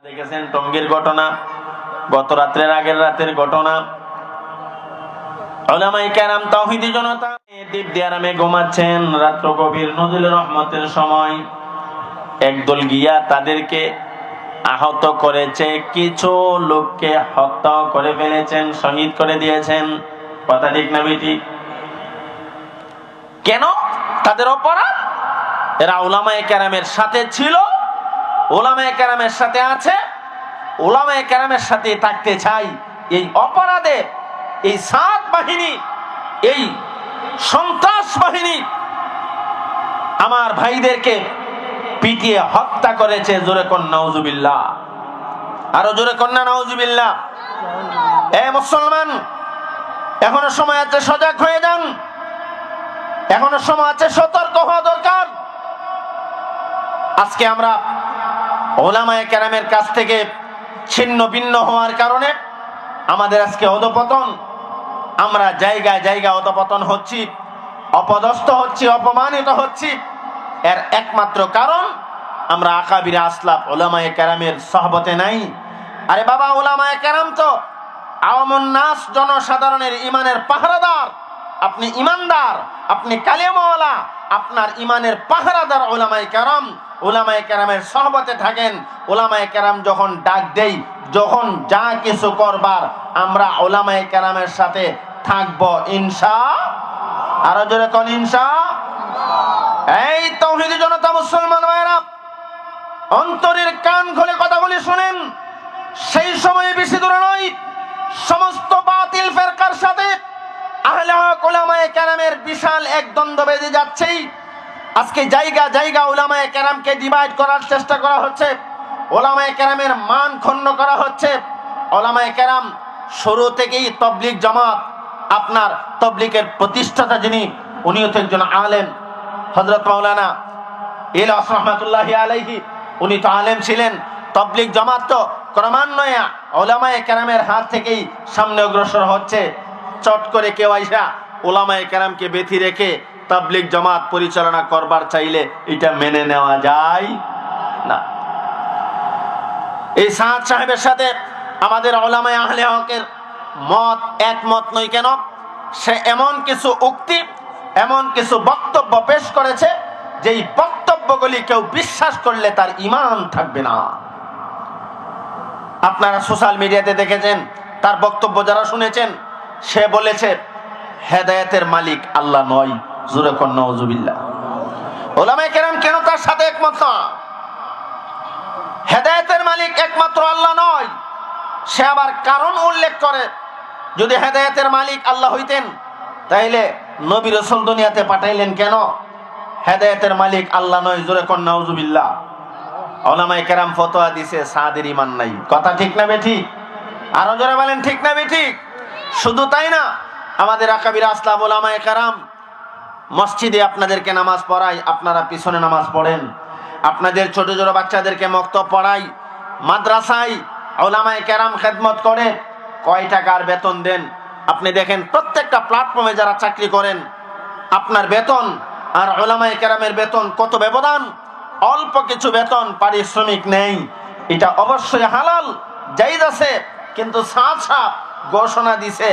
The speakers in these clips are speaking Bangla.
দেখেছেন টঙ্গীর ঘটনা, গত রাতের আগের রাতের ঘটনা। উলামায়ে কেরাম তাওহীদি জনতা দ্বীপ দিয়ে আরামে ঘুমাচ্ছেন। রাত্র গভীর নজরুলের রহমতের সময় একদল গিয়া তাদেরকে আহত করেছে, কিছু লোককে হত্যা করে ফেলেছেন, শহীদ করে দিয়েছেন। কথা ঠিক না বেঠিক? কেন? তাদের অপরাধ। এরা উলামায়ে কেরামের সাথে ছিল, উলামায়ে কেরামের সাথে আছে, উলামায়ে কেরামের সাথে থাকতে চাই। এই অপরাধে এই সাত বাহিনী, এই সন্ত্রাস বাহিনী আমার ভাইদেরকে পিটিয়ে হত্যা করেছে। জোরে কোন নাউজুবিল্লাহ, আরো জোরে কোন না নাউজুবিল্লাহ। এ মুসলমান, এখনো সময় আছে, সজাগ হয়ে যান। এখনো সময় আছে, সতর্ক হওয়া দরকার। আজকে আমরা উলামায়ে কেরামের কাছ থেকে ছিন্ন ভিন্ন হওয়ার কারণে আমাদের আজকে অধঃপতন। আমরা জায়গায় জায়গায় অধঃপতন হচ্ছি, অপদস্থ হচ্ছি, অপমানিত হচ্ছি। এর একমাত্র কারণ আমরা আকাবির আসলাফ উলামায়ে কেরামের সোহবতে নাই। আরে বাবা, উলামায়ে কেরাম তো আওয়ামুন নাস, জনসাধারণের ইমানের পাহারাদার। আপনি ইমানদার, আপনি কালেমাওয়ালা, আপনার ইমানের পাহারাদার উলামায়ে কেরাম। উলামায়ে কেরামের সোহবতে থাকেন। উলামায়ে কেরাম যখন ডাক দেই, যখন যা কিছু করবার, আমরা উলামায়ে কেরামের সাথে থাকবো ইনশাআল্লাহ। আরো জোরে কোন ইনশাআল্লাহ। এই তাওহীদি জনতা, মুসলমান ভাইরা, অন্তরের কান খুলে কথাগুলি শুনেন। সেই সময়ে বেশি দূরে নয়, সমস্ত বাতিল ফেরকার সাথে আহলে হক উলামায়ে কেরামের বিশাল এক দ্বন্দ্ব বেজে যাচ্ছেই। আজকে জায়গা জায়গা উলামায়ে কেরামকে ডিভাইড করার চেষ্টা করা হচ্ছে, উলামায়ে কেরামের মান ক্ষুণ্ণ করা হচ্ছে। উলামায়ে কেরাম শুরু থেকেই তাবলীগ জামাত, আপনার তাবলীগের প্রতিষ্ঠাতা যিনি, উনিও তো একজন আলেম, হযরত মাওলানা ইলিয়াস রাহমাতুল্লাহি আলাইহি, উনি তো আলেম ছিলেন। তাবলীগ জামাত তো ক্রমান্বয়ে উলামায়ে কেরামের হাত থেকেই সামনে অগ্রসর হচ্ছে। চট করে কেউ আইসা উলামায়ে কেরামকে বেঁধে রেখে তাবলীগ জামাত পরিচালনা করবার চাইলে এটা মেনে নেওয়া যায় না। এই সাদ সাহেবের সাথে আমাদের উলামায়ে আহলে হকের মত একমত নয় কেন? সে এমন কিছু উক্তি, এমন কিছু বক্তব্য পেশ করেছে, যেই বক্তব্যগুলি কেউ বিশ্বাস করলে তার ঈমান থাকবে না। আপনারা সোশ্যাল মিডিয়াতে দেখেছেন, তার বক্তব্য যারা শুনেছেন, সে বলেছে হেদায়েতের মালিক আল্লাহ নয়। জোরে কোন নাউজুবিল্লাহ। উলামায়ে কেরাম কেন তার সাথে একমত না? হেদায়েতের মালিক একমাত্র আল্লাহ নয়। সে আবার কারণ উল্লেখ করে, যদি হেদায়েতের মালিক আল্লাহ হইতেন তাইলে নবী রাসূল দুনিয়াতে পাঠাইলেন কেন? হেদায়েতের মালিক আল্লাহ নয়। জোরে কোন নাউজুবিল্লাহ। উলামায়ে কেরাম ফতোয়া দিছে সাদের ঈমান নাই। কথা ঠিক না বেঠিক? আরো জোরে বলেন, ঠিক না বেঠিক? শুধু তাই না, আমাদের আকাবির আসলাফ উলামায়ে কেরাম মসজিদে আপনাদেরকে নামাজ পড়ায়, আপনারা পিছনে নামাজ পড়েন। আপনাদের ছোট ছোট বাচ্চাদেরকে মক্তব পড়াই। মাদ্রাসায় উলামায়ে কেরাম খেদমত করে। কয় টাকার বেতন দেন? আপনি দেখেন, প্রত্যেকটা প্ল্যাটফর্মে যারা চাকরি করেন, আপনার বেতন আর উলামায়ে কেরামের বেতন কত ব্যবধান। অল্প কিছু বেতন, পারিশ্রমিক নেই। এটা অবশ্যই হালাল, জায়েজ আছে, কিন্তু সাফ সাফ ঘোষণা দিছে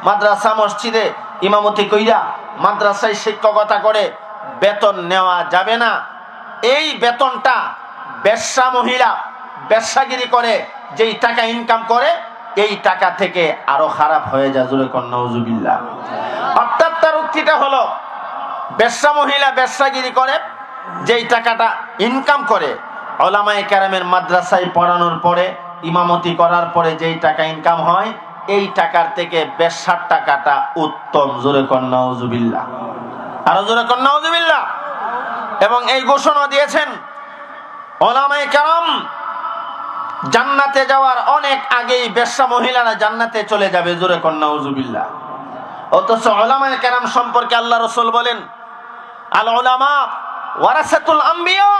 মাদ্রাসা মসজিদে ইমামতি কইরা, মাদ্রাসায় শিক্ষকতা করে বেতন নেওয়া যাবে না। এই বেতনটা বেশ্যা মহিলা বেশ্যাগিরি করে যেই টাকা ইনকাম করে, এই টাকা থেকে আরো খারাপ হয়ে যায়। জোরে কোন নাউজুবিল্লাহ। অর্থাৎ তার উক্তিটা হলো, বেশ্যা মহিলা বেশ্যাগিরি করে যেই টাকাটা ইনকাম করে, উলামায়ে কেরামের মাদ্রাসায় পড়ানোর পরে, ইমামতি করার পরে যেই টাকা ইনকাম হয়, এই টাকার থেকে বেশ্যার টাকাটা উত্তম। জোরে কোন নাউজুবিল্লাহ। আরো জোরে কোন নাউজুবিল্লাহ। এবং এই ঘোষণা দিয়েছেন উলামায়ে কেরাম জান্নাতে যাওয়ার অনেক আগেই বেশ্যা মহিলারা জান্নাতে চলে যাবে। জোরে কোন নাউজুবিল্লাহ। অথচ উলামায়ে কেরাম সম্পর্কে আল্লাহ রাসূল বলেন, আল উলামা ওয়ারাসাতুল আম্বিয়া।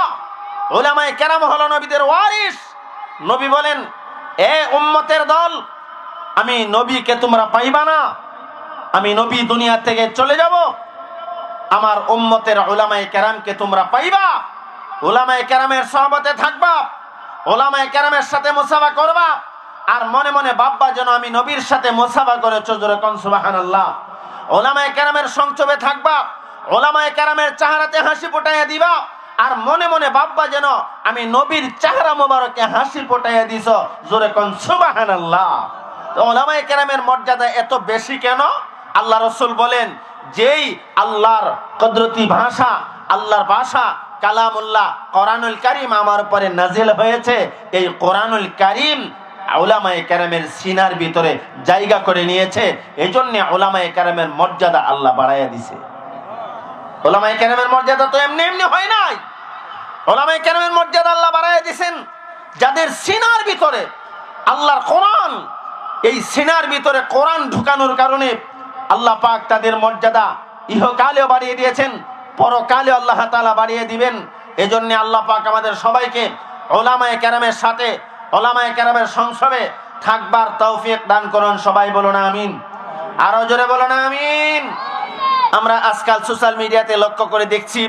উলামায়ে কেরাম হলো নবীদের ওয়ারিস। নবী বলেন, এ উম্মতের দল, আমি নবীকে তোমরা পাইবা না। আমি নবী দুনিয়া থেকে চলে যাব, আমার উম্মতের উলামায়ে কেরামকে তোমরা পাইবা। উলামায়ে কেরামের সোহবতে থাকবা, ওলামায়ে কেরামের সাথে মুসাফা করবা, আর মনে মনে ভাববা যেন আমি নবীর সাথে মুসাফা করেছো, জোরে কোন সুবহানাল্লাহ। ওলামায়ে কেরামের সংসবে থাকবা, ওলামায়ে কেরামের চেহারাতে হাসি ফোটাইয়া দিবা, আর মনে মনে ভাববা যেন আমি নবীর চেহারা মোবারকে হাসি ফোটাইয়া দিছো, জোরে কোন সুবহানাল্লাহ। তো ওলামায়ে কেরামের মর্যাদা এত বেশি কেন? আল্লাহ রাসূল বলেন, যেই আল্লাহর কুদরতি ভাষা, আল্লাহর ভাষা কালামুল্লাহ কোরআনুল কারীম আমার উপরে নাজিল হয়েছে, এই কোরআনুল কারীম উলামায়ে কেরামের সিনার ভিতরে জায়গা করে নিয়েছে। এজন্য উলামায়ে কেরামের মর্যাদা আল্লাহ বাড়াইয়া দিয়েছে। উলামায়ে কেরামের মর্যাদা তো এমনি এমনি হয় নাই। উলামায়ে কেরামের মর্যাদা আল্লাহ বাড়াইয়া দিয়েছেন যাদের সিনার ভিতরে আল্লাহর কোরআন, এই সিনার ভিতরে কোরআন ঢুকানোর কারণে আল্লাহ পাক তাদের মর্যাদা ইহকালেও বাড়িয়ে দিয়েছেন, পরকালেও আল্লাহ তাআলা বাড়িয়ে দিবেন। এজন্য আল্লাহ পাক আমাদের সবাইকে উলামায়ে কেরামের সাথে, উলামায়ে কেরামের সংসবে থাকবার তৌফিক দান করুন। সবাই বলুন আমিন। আরো জোরে বলুন আমিন। আমরা আজকাল সোশ্যাল মিডিয়াতে লক্ষ্য করে দেখছি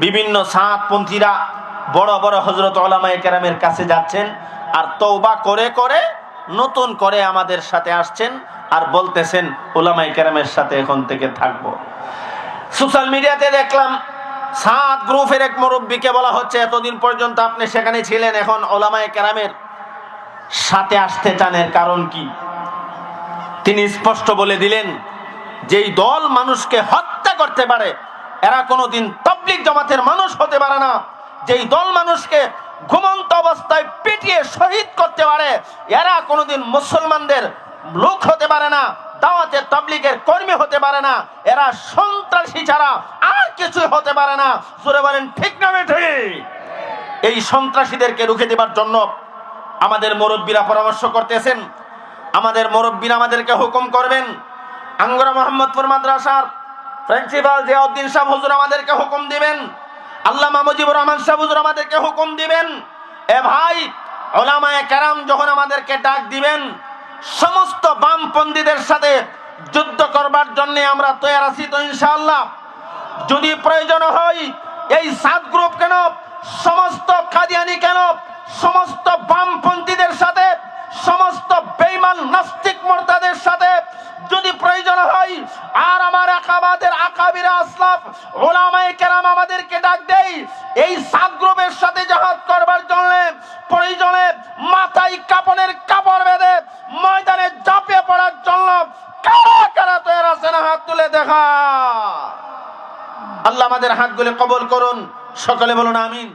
বিভিন্ন সাতপন্থীরা বড় বড় হযরত উলামায়ে কেরামের কাছে যাচ্ছেন আর তওবা করে করে নতুন করে আমাদের সাথে আসছেন আর বলতেছেন উলামায়ে কেরামের সাথে এখন থেকে থাকবো। সোশ্যাল মিডিয়াতে দেখলাম সাত গ্রুপের এক মুরব্বীকে বলা হচ্ছে, এতদিন পর্যন্ত আপনি সেখানে ছিলেন, এখন উলামায়ে কেরামের সাথে আসতে চান, এর কারণ কি? তিনি স্পষ্ট বলে দিলেন, যেই দল মানুষকে হত্যা করতে পারে এরা কোনোদিন তাবলীগ জামাতের মানুষ হতে পারে না। যেই দল মানুষকে ঘুমন্ত অবস্থায় পিটিয়ে শহীদ করতে পারে এরা কোনোদিন মুসলমানদের লোক হতে পারে না, দাওয়াতে তাবলীগের কর্মী হতে পারে না, এরা সন্ত্রাসী ছাড়া আর কিছু হতে পারে না। জোরে বলেন ঠিক না বেঠিক? এই সন্ত্রাসীদেরকে রুখে দেবার জন্য আমাদের মুরব্বীরা পরামর্শ করতেছেন, আমাদের মুরব্বীরা আমাদেরকে হুকুম করবেন। আঙ্গরা মোহাম্মদপুর মাদ্রাসার প্রিন্সিপাল জিয়াউদ্দিন সাহেব হুজুর আমাদেরকে হুকুম দিবেন, আল্লামা মুজিবুর রহমান সাহেব হুজুর আমাদেরকে হুকুম দিবেন, এ ভাই উলামায়ে কেরাম যখন আমাদেরকে ডাক দিবেন, সমস্ত বামপন্থীদের সাথে যুদ্ধ করবার জন্য আমরা তৈরি আছি তো ইনশাআল্লাহ। যদি প্রয়োজন হয় এই সাত গ্রুপ কেন, সমস্ত কাদিয়ানি কেন, সমস্ত বামপন্থীদের সাথে, সমস্ত বেঈমান নাস্তিক মুরতাদের সাথে যদি প্রয়োজন হয়, আর আমার আকাবাদের আকাবিরা আসলাফ উলামায়ে কেরাম আমাদেরকে ডাক দেয়, এই সাত গ্রুপের সাথে জিহাদ করবার জন্য প্রয়োজনে মাথায় কাপনের কাপড় বেঁধে ময়দানে ঝাঁপিয়ে পড়ার জন্য কারা কারা তৈরি আছেন হাত তুলে দেখা। আল্লাহ আমাদের হাতগুলো কবুল করুন, সকলে বলুন আমিন।